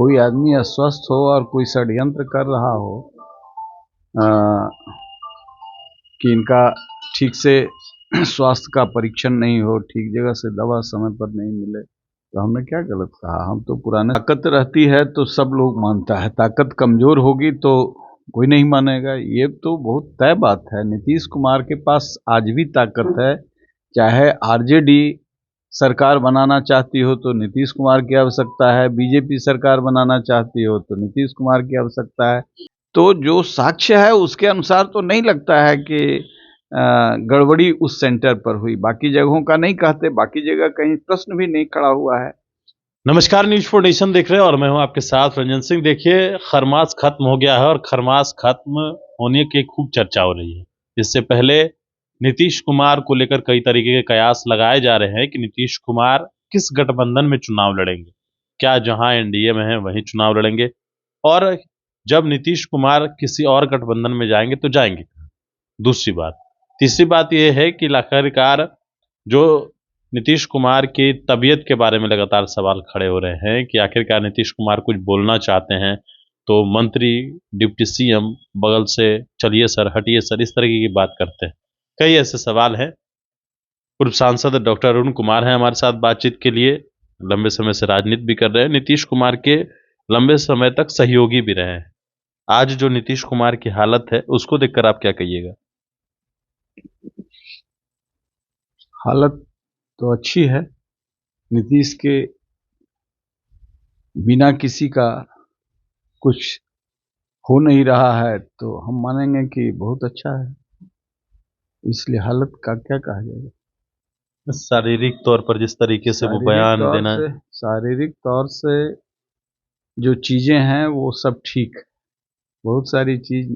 कोई आदमी अस्वस्थ हो और कोई षड्यंत्र कर रहा हो अ, कि इनका ठीक से स्वास्थ्य का परीक्षण नहीं हो, ठीक जगह से दवा समय पर नहीं मिले, तो हमने क्या गलत कहा? हम तो पुराने ताकत रहती है तो सब लोग मानता है, ताकत कमजोर होगी तो कोई नहीं मानेगा। ये तो बहुत तय बात है। नीतीश कुमार के पास आज भी ताकत है। चाहे आरजेडी सरकार बनाना चाहती हो तो नीतीश कुमार की आवश्यकता है, बीजेपी सरकार बनाना चाहती हो तो नीतीश कुमार की आवश्यकता है। तो जो साक्ष्य है उसके अनुसार तो नहीं लगता है कि गड़बड़ी उस सेंटर पर हुई। बाकी जगहों का नहीं कहते, बाकी जगह कहीं प्रश्न भी नहीं खड़ा हुआ है। नमस्कार, न्यूज फॉर नेशन देख रहे हैं और मैं हूं आपके साथ रंजन सिंह। देखिए, खरमास खत्म हो गया है और खरमास खत्म होने की खूब चर्चा हो रही है। इससे पहले नीतीश कुमार को लेकर कई तरीके के कयास लगाए जा रहे हैं कि नीतीश कुमार किस गठबंधन में चुनाव लड़ेंगे, क्या जहां एनडीए में है वहीं चुनाव लड़ेंगे, और जब नीतीश कुमार किसी और गठबंधन में जाएंगे तो जाएंगे। दूसरी बात, तीसरी बात यह है कि आखिरकार जो नीतीश कुमार की तबीयत के बारे में लगातार सवाल खड़े हो रहे हैं कि आखिरकार नीतीश कुमार कुछ बोलना चाहते हैं तो मंत्री, डिप्टी सीएम बगल से चलिए सर, हटिए सर, इस तरीके की बात करते हैं। कई ऐसे सवाल हैं। पूर्व सांसद डॉक्टर अरुण कुमार हैं हमारे साथ बातचीत के लिए, लंबे समय से राजनीति भी कर रहे हैं, नीतीश कुमार के लंबे समय तक सहयोगी भी रहे हैं। आज जो नीतीश कुमार की हालत है उसको देखकर आप क्या कहिएगा? हालत तो अच्छी है। नीतीश के बिना किसी का कुछ हो नहीं रहा है तो हम मानेंगे कि बहुत अच्छा है। इसलिए हालत का क्या कहा जाएगा। शारीरिक तौर पर जिस तरीके से वो बयान देना, शारीरिक तौर से जो चीजें हैं वो सब ठीक है। बहुत सारी चीज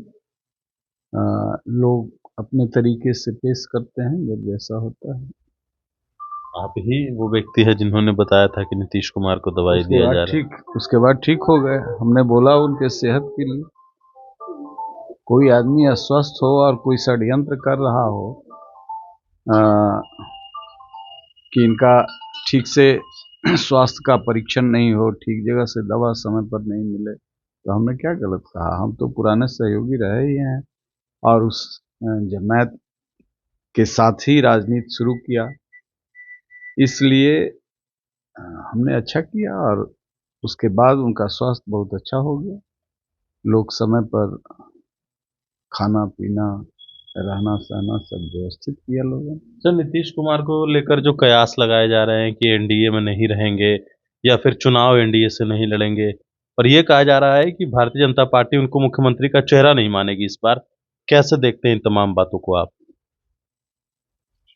लोग अपने तरीके से पेश करते हैं जब जैसा होता है। आप ही वो व्यक्ति है जिन्होंने बताया था कि नीतीश कुमार को दवाई दिया जा रहा है। उसके बाद ठीक हो गए। हमने बोला उनके सेहत के लिए। कोई आदमी अस्वस्थ हो और कोई षड्यंत्र कर रहा हो अ, कि इनका ठीक से स्वास्थ्य का परीक्षण नहीं हो, ठीक जगह से दवा समय पर नहीं मिले, तो हमने क्या गलत कहा? हम तो पुराने सहयोगी रहे ही हैं और उस जमात के साथ ही राजनीति शुरू किया। इसलिए हमने अच्छा किया और उसके बाद उनका स्वास्थ्य बहुत अच्छा हो गया। लोग समय पर खाना पीना, रहना सहना सब व्यवस्थित किया लोगों ने। सर, नीतीश कुमार को लेकर जो कयास लगाए जा रहे हैं कि एनडीए में नहीं रहेंगे या फिर चुनाव एनडीए से नहीं लड़ेंगे, और ये कहा जा रहा है कि भारतीय जनता पार्टी उनको मुख्यमंत्री का चेहरा नहीं मानेगी इस बार, कैसे देखते हैं इन तमाम बातों को आप?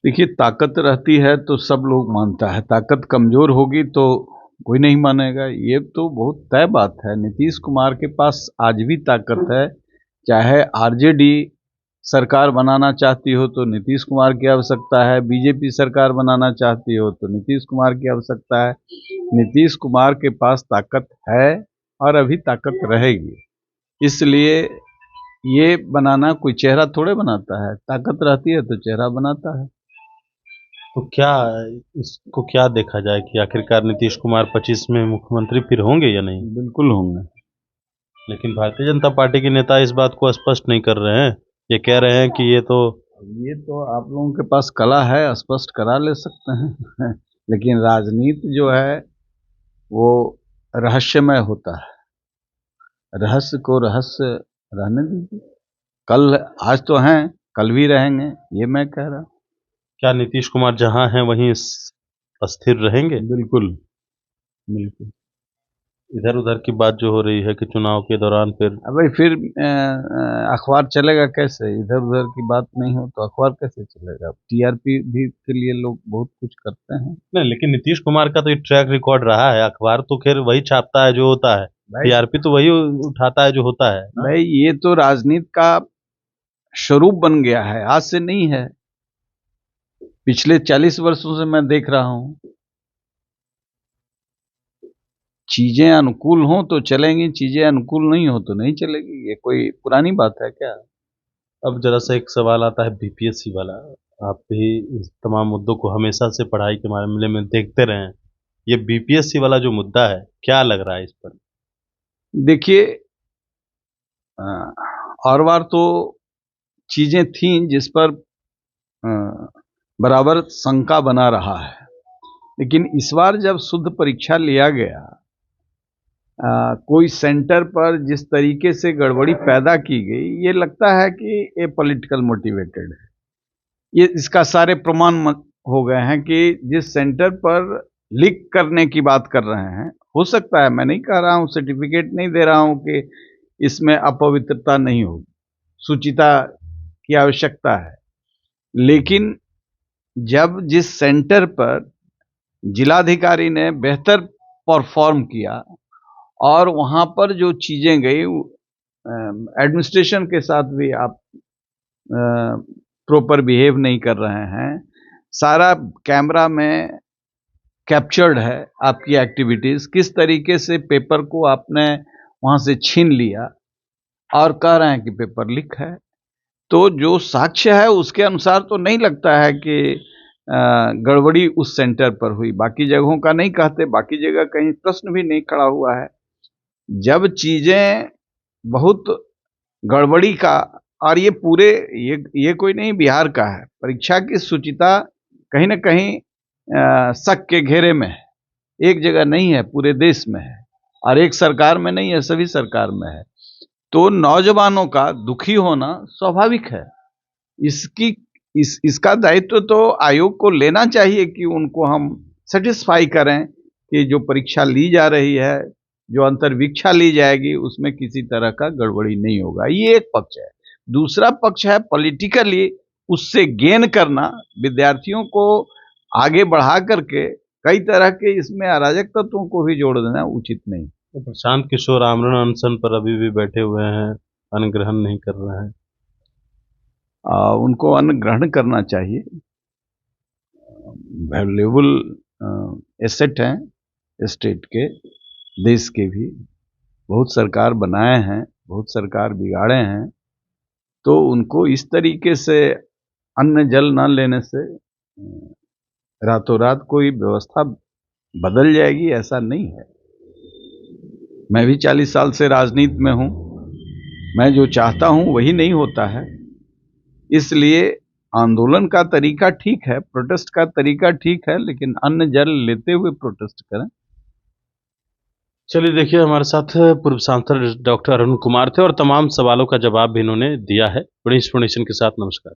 देखिए, ताकत रहती है तो सब लोग मानता है, ताकत कमजोर होगी तो कोई नहीं मानेगा। ये तो बहुत तय बात है। नीतीश कुमार के पास आज भी ताकत है। चाहे आरजेडी सरकार बनाना चाहती हो तो नीतीश कुमार की आवश्यकता है, बीजेपी सरकार बनाना चाहती हो तो नीतीश कुमार की आवश्यकता है। नीतीश कुमार के पास ताकत है और अभी ताकत रहेगी। इसलिए ये बनाना कोई चेहरा थोड़े बनाता है, ताकत रहती है तो चेहरा बनाता है। तो क्या इसको क्या देखा जाए कि आखिरकार नीतीश कुमार 25 में मुख्यमंत्री फिर होंगे या नहीं? बिल्कुल होंगे। लेकिन भारतीय जनता पार्टी के नेता इस बात को स्पष्ट नहीं कर रहे हैं। ये कह रहे हैं कि ये तो आप लोगों के पास कला है, स्पष्ट करा ले सकते हैं लेकिन राजनीति जो है वो रहस्यमय होता है। रहस्य को रहस्य रहने दीजिए। कल आज तो हैं, कल भी रहेंगे, ये मैं कह रहा हूँ। क्या नीतीश कुमार जहां हैं वहीं स्थिर रहेंगे? बिल्कुल बिल्कुल। इधर उधर की बात जो हो रही है कि चुनाव के दौरान फिर अब भाई फिर अखबार चलेगा कैसे? इधर उधर की बात नहीं हो तो अखबार कैसे चलेगा? टीआरपी भी के लिए लोग बहुत कुछ करते हैं। नहीं, लेकिन नीतीश कुमार का तो ये ट्रैक रिकॉर्ड रहा है। अखबार तो खैर वही छापता है जो होता है, टीआरपी तो वही उठाता है जो होता है ना? भाई ये तो राजनीति का स्वरूप बन गया है, आज से नहीं है। पिछले 40 वर्षों से मैं देख रहा हूं। चीजें अनुकूल हों तो चलेंगी, चीजें अनुकूल नहीं हो तो नहीं चलेगी। ये कोई पुरानी बात है क्या? अब जरा सा एक सवाल आता है बीपीएससी वाला। आप भी इस तमाम मुद्दों को हमेशा से पढ़ाई के मामले में देखते रहे हैं। ये बीपीएससी वाला जो मुद्दा है, क्या लग रहा है इस पर? देखिए, और बार तो चीजें थीं जिस पर बराबर शंका बना रहा है, लेकिन इस बार जब शुद्ध परीक्षा लिया गया, कोई सेंटर पर जिस तरीके से गड़बड़ी पैदा की गई, ये लगता है कि ये पॉलिटिकल मोटिवेटेड है। ये इसका सारे प्रमाण हो गए हैं कि जिस सेंटर पर लीक करने की बात कर रहे हैं, हो सकता है, मैं नहीं कह रहा हूं, सर्टिफिकेट नहीं दे रहा हूं कि इसमें अपवित्रता नहीं होगी, शुचिता की आवश्यकता है, लेकिन जब जिस सेंटर पर जिलाधिकारी ने बेहतर परफॉर्म किया और वहां पर जो चीजें गई, एडमिनिस्ट्रेशन के साथ भी आप प्रॉपर बिहेव नहीं कर रहे हैं, सारा कैमरा में कैप्चर्ड है आपकी एक्टिविटीज, किस तरीके से पेपर को आपने वहां से छीन लिया और कह रहे हैं कि पेपर लीक है, तो जो साक्ष्य है उसके अनुसार तो नहीं लगता है कि गड़बड़ी उस सेंटर पर हुई। बाकी जगहों का नहीं कहते, बाकी जगह कहीं प्रश्न भी नहीं खड़ा हुआ है। जब चीजें बहुत गड़बड़ी का, और ये पूरे ये कोई नहीं बिहार का है, परीक्षा की शुचिता कहीं ना कहीं शक के घेरे में है, एक जगह नहीं है, पूरे देश में है, और एक सरकार में नहीं है, सभी सरकार में है। तो नौजवानों का दुखी होना स्वाभाविक है। इसका दायित्व तो आयोग को लेना चाहिए कि उनको हम सेटिस्फाई करें कि जो परीक्षा ली जा रही है, जो अंतर्वीक्षा ली जाएगी, उसमें किसी तरह का गड़बड़ी नहीं होगा। ये एक पक्ष है। दूसरा पक्ष है पॉलिटिकली उससे गेन करना, विद्यार्थियों को आगे बढ़ा करके कई तरह के इसमें अराजक तत्वों को भी जोड़ देना उचित नहीं। तो प्रशांत किशोर आमरण अनशन पर अभी भी बैठे हुए हैं, अन्न ग्रहण नहीं कर रहे हैं। उनको अन्न ग्रहण करना चाहिए, वैल्यूएबल एसेट हैं स्टेट के, देश के भी। बहुत सरकार बनाए हैं, बहुत सरकार बिगाड़े हैं, तो उनको इस तरीके से अन्न जल न लेने से रातों रात कोई व्यवस्था बदल जाएगी, ऐसा नहीं है। मैं भी 40 साल से राजनीति में हूं, मैं जो चाहता हूं वही नहीं होता है, इसलिए आंदोलन का तरीका ठीक है, प्रोटेस्ट का तरीका ठीक है, लेकिन अन्न जल लेते हुए प्रोटेस्ट करें। चलिए, देखिए, हमारे साथ पूर्व सांसद डॉक्टर अरुण कुमार थे और तमाम सवालों का जवाब भी इन्होंने दिया है। बड़ी इंफॉर्मेशन के साथ नमस्कार।